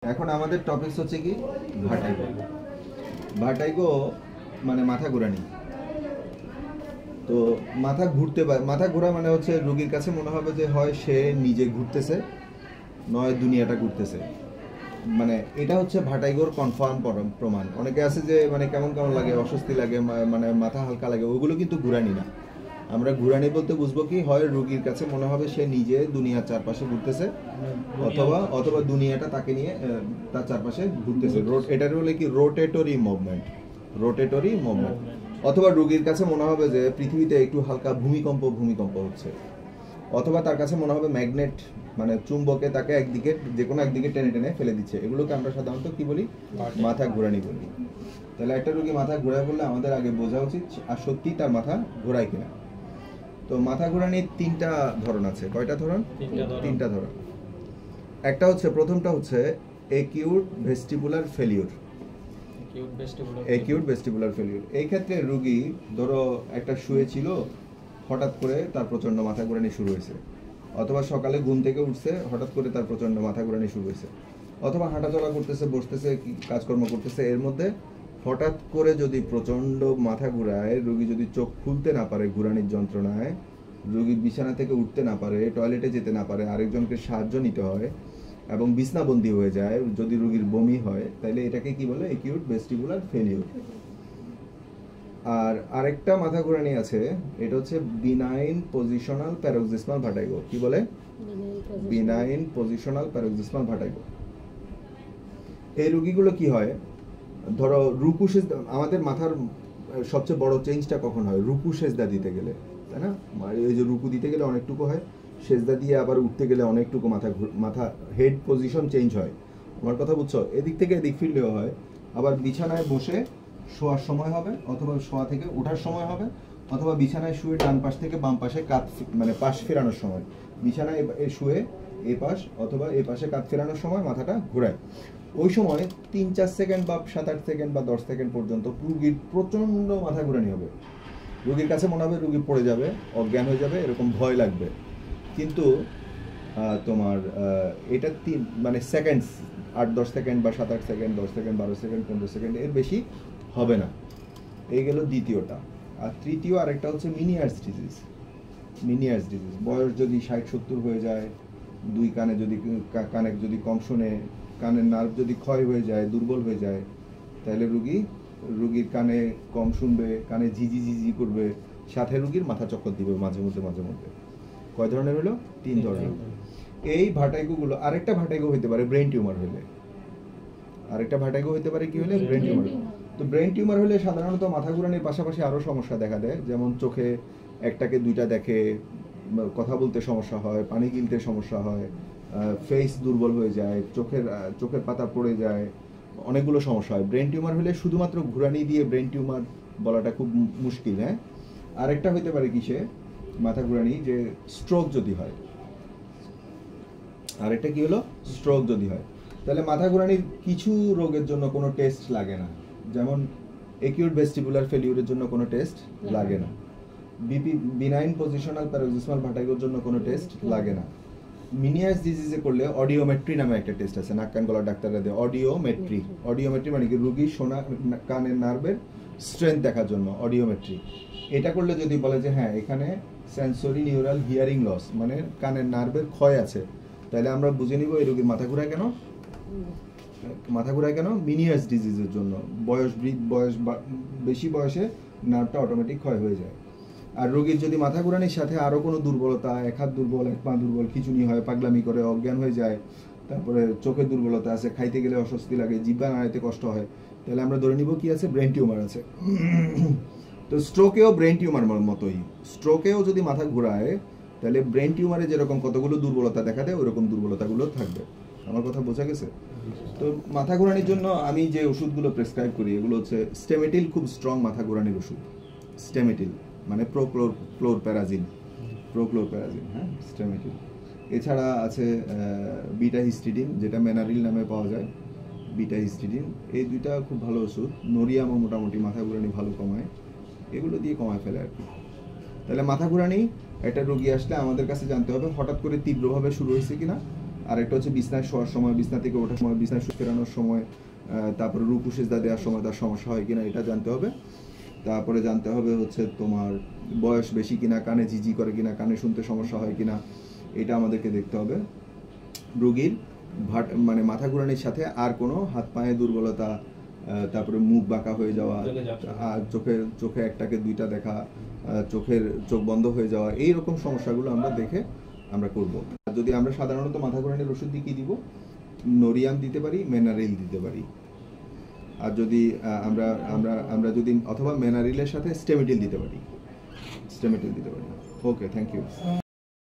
এখন আমাদের টপিকস হচ্ছে কি ভার্টাইগো। ভার্টাইগো মানে মাথা ঘোরানি। তো মাথা ঘোরা মানে হচ্ছে রোগীর কাছে মনে হবে যে হয় সে নিজে ঘুরতেছে নয় দুনিয়াটা ঘুরতেছে। মানে এটা হচ্ছে ভার্টাইগোর কনফার্ম প্রমাণ। অনেকে আছে যে মানে কেমন কেমন লাগে, অস্বস্তি লাগে, মানে মাথা হালকা লাগে, ওগুলো কিন্তু ঘুরানি না। আমরা ঘুরানি বলতে বুঝবো কি, হয় রোগীর কাছে মনে হবে সে নিজে দুনিয়ার চারপাশে ঘুরতেছে অথবা দুনিয়াটা তাকে নিয়ে তার চারপাশে ঘুরতেছে। এটার হলে কি রোটেটরি মুভমেন্ট। অথবা রোগীর কাছে মনে হবে যে পৃথিবীতে একটু হালকা ভূমিকম্প হচ্ছে, অথবা তার কাছে মনে হবে ম্যাগনেট মানে চুম্বকে তাকে একদিকে যে কোনো একদিকে টেনে টেনে ফেলে দিচ্ছে। এগুলোকে আমরা সাধারণত কি বলি, মাথা ঘোরানি বলি। তাহলে একটা রোগী মাথা ঘোরায় বললে আমাদের আগে বোঝা উচিত আর সত্যি তার মাথা ঘোরায় কিনা। তো মাথা ঘোরানির তিনটা ধরন আছে। কয়টা ধরন? তিনটা ধরন। একটা হচ্ছে, প্রথমটা হচ্ছে একিউট ভেস্টিবুলার ফেলিউর। এই ক্ষেত্রে রোগী ধরো একটা শুয়ে ছিল, হঠাৎ করে তার প্রচন্ড মাথা ঘোরানি শুরু হয়েছে, অথবা সকালে ঘুম থেকে উঠছে হঠাৎ করে তার প্রচন্ড মাথা ঘোরানি শুরু হয়েছে, অথবা হাঁটাচলা করতেছে, বসতেছে, কাজকর্ম করতেছে, এর মধ্যে হঠাৎ করে যদি প্রচন্ড মাথা ঘুরায়, রোগী যদি চোখ খুলতে না পারে ঘুরানির যন্ত্রণায়, রোগী বিছানা থেকে উঠতে না পারে, টয়লেটে যেতে না পারে, আরেকজনকে সাহায্য নিতে হয় এবং বিছনাবন্দি হয়ে যায়, যদি রোগীর বমি হয়, তাহলে এটাকে কি বলে, একিউট ভেস্টিবুলার ফেলিউর। আর আরেকটা মাথা ঘোরানি আছে, এটা হচ্ছে বিনাইন পজিশনাল প্যারোক্সিসমাল ভার্টাইগো। কি বলে? Benign positional paroxysmal vertigo. এই রোগীগুলো কি হয়, ধরো রুকু সেজদা, আমাদের মাথার সবচেয়ে বড় চেঞ্জটা কখন হয়? রুকু সেজদা দিতে গেলে, তাই না? এই যে রুকু দিতে গেলে অনেকটুকু হয়, সেজদা দিয়ে আবার উঠতে গেলে অনেকটুকু মাথা হেড পজিশন চেঞ্জ হয়। আমার কথা বুঝছো? এদিক থেকে এদিক ফিরলেও হয়, আবার বিছানায় বসে শোয়ার সময় হবে, অথবা শোয়া থেকে ওঠার সময় হবে, অথবা বিছানায় শুয়ে ডান পাশ থেকে বাম পাশে কাত মানে পাশ ফেরানোর সময়, বিছানায় শুয়ে এ পাশ অথবা এ পাশে কাত ফেরানোর সময় মাথাটা ঘোরায়। ওই সময় 3-4 সেকেন্ড বা 7-8 সেকেন্ড বা 10 সেকেন্ড পর্যন্ত রুগীর প্রচন্ড মাথা ঘোরানি হবে। রুগীর কাছে মনে হবে রুগী পড়ে যাবে, অজ্ঞান হয়ে যাবে, এরকম ভয় লাগবে। কিন্তু তোমার এটা মানে সেকেন্ডস, 8-10 সেকেন্ড বা 7-8 সেকেন্ড, 10 সেকেন্ড, 12 সেকেন্ড, 15 সেকেন্ড, এর বেশি হবে না। এই গেল দ্বিতীয়টা। আর তৃতীয় আরেকটা হচ্ছে মিনিয়ার্স ডিজিজ। বয়স যদি 60-70 হয়ে যায়, দুই কানে যদি কম শোনে, কানের নার্ভ যদি ক্ষয় হয়ে যায়, দুর্বল হয়ে যায়, তাহলে রুগীর কানে কম শুনবে, কানে ঝিঝি করবে, সাথে রুগীর মাথা চক্কর দিবে মাঝে মধ্যে। কয় ধরনের হলো? 3 ধরনের। এই ভার্টাইগোগুলো, আরেকটা ভার্টাইগো হইতে পারে ব্রেন টিউমার হলে। কি হলে? Brain tumour. তো ব্রেন টিউমার হলে সাধারণত মাথা ঘুরানির পাশাপাশি আরো সমস্যা দেখা দেয়, যেমন চোখে একটাকে দুইটা দেখে, কথা বলতে সমস্যা হয়, পানি গিলতে সমস্যা হয়, ফেস দুর্বল হয়ে যায়, চোখের পাতা পড়ে যায়, অনেকগুলো সমস্যা হয়। ব্রেন টিউমার হলে শুধুমাত্র ঘুরানি দিয়ে ব্রেন টিউমার বলাটা খুব মুশকিল। হ্যাঁ, আরেকটা হইতে পারে কিসে মাথা ঘুরানি, যে স্ট্রোক যদি হয়। আরেকটা কি হলো? স্ট্রোক যদি হয়। তাহলে মাথা ঘুরানির কিছু রোগের জন্য কোনো টেস্ট লাগে না, যেমন একিউট ভেস্টিবুলার ফেলিউরের জন্য কোনো টেস্ট লাগে না, বিনাইন পজিশনাল প্যারোক্সিসমাল ভার্টাইগোর জন্য কোনো টেস্ট লাগে না। মিনিয়াস ডিজিজে করলে অডিওমেট্রি নামে একটা টেস্ট আছে, নাক কান গলার ডাক্তাররা দেয়। অডিওমেট্রি মানে কি, রুগীর শোনা কানের নার্ভের স্ট্রেংথ দেখার জন্য অডিওমেট্রি। এটা করলে যদি বলে যে হ্যাঁ এখানে সেন্সরি নিউরাল হিয়ারিং লস, মানে কানের নার্ভের ক্ষয় আছে, তাহলে আমরা বুঝে নিব এই রোগীর মাথা ঘোরায় কেন। মিনিয়াস ডিজিজের জন্য বেশি বয়সে নার্ভটা অটোমেটিক ক্ষয় হয়ে যায়। আর রোগীর যদি মাথা ঘোরানির সাথে আরো কোনো দুর্বলতা, এক হাত দুর্বল, এক পা দুর্বল, খিঁচুনি হয়, পাগলামি করে, অজ্ঞান হয়ে যায়, তারপরে চোখের দুর্বলতা আছে, খাইতে গেলে অস্বস্তি লাগে, জিহ্বা নাড়াইতে কষ্ট হয়, তাহলে আমরা ধরে নিব কি আছে, ব্রেন টিউমার আছে। তো স্ট্রোকেও ব্রেন টিউমার মতোই, স্ট্রোকেও যদি মাথা ঘোরায়, তাহলে ব্রেন টিউমারে যেরকম কতগুলো দুর্বলতা দেখা দেয়, ওইরকম দুর্বলতাগুলো থাকবে। আমার কথা বোঝা গেছে? তো মাথা ঘোরানির জন্য আমি যে ওষুধগুলো প্রেসক্রাইব করি, এগুলো হচ্ছে স্টেমেটিল, খুব স্ট্রং মাথা ঘোরানির ওষুধ। স্টেমেটিল মানে প্রোক্লোরপ্যারাজিন, হ্যাঁ, স্টেমেটিল। এছাড়া আছে বিটা হিস্টিডিন, যেটা মেনারিল নামে পাওয়া যায়, বিটা হিস্টিডিন। এই দুইটা খুব ভালো ওষুধ। নোরিয়ামও মোটামুটি মাথা ঘোরানি ভালো কমায়, এগুলো দিয়ে কমায় ফেলে আর কি। তাহলে মাথা ঘোরানি একটা রোগী আসলে আমাদের কাছে জানতে হবে হঠাৎ করে তীব্রভাবে শুরু হয়েছে কিনা, আর একটা হচ্ছে বিছনায় শোয়ার সময়, বিছনা থেকে ওঠার সময়, বিছনায় ফেরানোর সময়, তারপরে রুকু সিজদা দেওয়ার সময় তার সমস্যা হয় কিনা এটা জানতে হবে। তারপরে জানতে হবে হচ্ছে তোমার বয়স বেশি কিনা, কানে ঝিঝি করে কিনা, কানে শুনতে সমস্যা হয় কিনা, এটা আমাদেরকে দেখতে হবে। রোগীর মানে মাথা ঘুরানির সাথে আর কোনো হাত পায়ে দুর্বলতা, তারপরে মুখ বাঁকা হয়ে যাওয়া, আর চোখে একটাকে দুইটা দেখা, চোখ বন্ধ হয়ে যাওয়া, এইরকম সমস্যাগুলো আমরা দেখে আমরা করব। যদি আমরা সাধারণত মাথা ঘোরানোর ওষুধ দিয়ে কি দিব, নোরিয়াম দিতে পারি, মেনারিল দিতে পারি। আর যদি আমরা যদি অথবা মেনারিলের সাথে স্টেমিটিল দিতে পারি। ওকে, থ্যাংক ইউ।